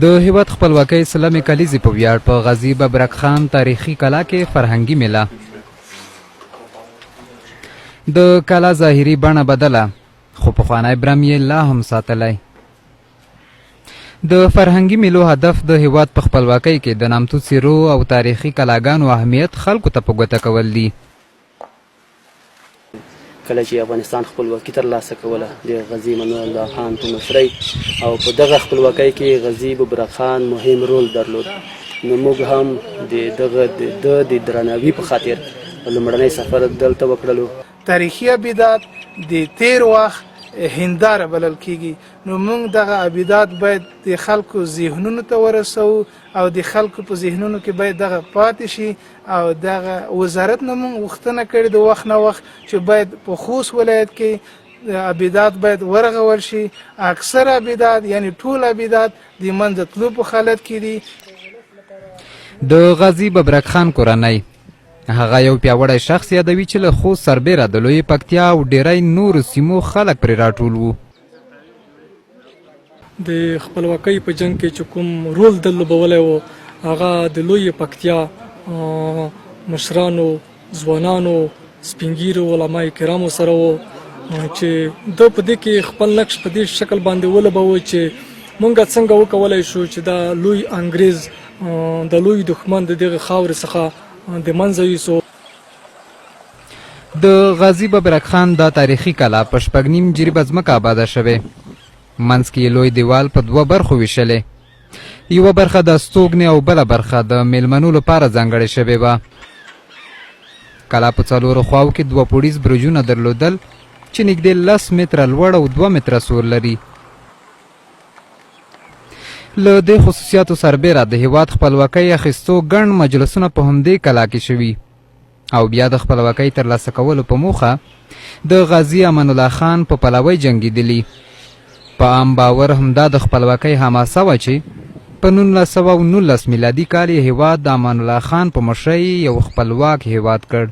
د هیواد خپلواکۍ سلمې کلیزې په ویاړ په غازي ببرک خان تاریخي کلا کې فرهنګي میله. د کلا ظاهري بڼه بدله خو پخوانی برم یې لا هم ساتلی. د فرهنګي میلو هدف د هیواد په خپلواکۍ کې د نامتو څیرو او تاریخي کلاګانو اهمیت خلکو ته په ګوته کول دي. کله چې افغانستان خپلواکي ترلاسه کوله د غازي امان الله خان په مشرۍ او په دغه خپلواکۍ کې غازي ببرک خان مهم رول درلود، نو موږ هم د دغه د درناوي په خاطر لومړنی سفر دلته وکړلو. تاریخي ابدات د تیر وخت هنداره بلل کیږي، نو موږ دغه ابدات باید د خلکو ذهنونو ته ورسوو او د خلکو په ذهنونو کې باید دغه پاتې شي. او دغه وزارت نه موږ غوښتنه کړې د وخت نه وخت چې باید په خوست ولایت کې ابدات باید ورغول شي. اکثر ابدات یعنی ټول ابدات د منځه تلو په حالت کې دي. د غازي ببرک خان کورنۍ هغه یو پیاوړی شخص یادوي چې له خوست سربیره د لویې پکتیا او ډیری نورو سیمو خلک پرې راټول وو. د خپلواکۍ په جنګ کې چې کوم رول د لوبولی و هغه د لویې پکتیا مشرانو، ځوانانو، سپین ږیرو، علما کرامو سره و چې د په دې کې خپل نقش په دې شکل باندې ولوبوه چې مونږ څنګه وکولی شو چې دا لوی انګریز د لوی دښمن د دغه خاورې څخه د منځه یوسو. د غازي ببرک خان دا تاریخي کلا په 6.5 جریبه ځمکه آباده شوې. منځ کې یې لوی دیوال په 2 برخو ویشلې. یوه برخه د استوګنې او بله برخه د میلمنو لپاره ځانګړې شوې وه. کلا په 4 خواو کې 2 پوړیز برجونه درلودل چې نږدې 10 متره لوړ او 2 متره سور لري. له دې خصوصیاتو سربیره د هیواد خپلواکۍ اخیستو ګڼ مجلسونه په همدې کلا کې شوي او بیا د خپلواکۍ ترلاسه کولو په موخه د غازي امان الله خان په پلوۍ جنګېدلي. په عام باور همدا د خپلواکۍ حماسه وه چې په 1919 میلادي کال یې هیواد د امان الله خان په مشرۍ یو خپلواک هیواد کړ.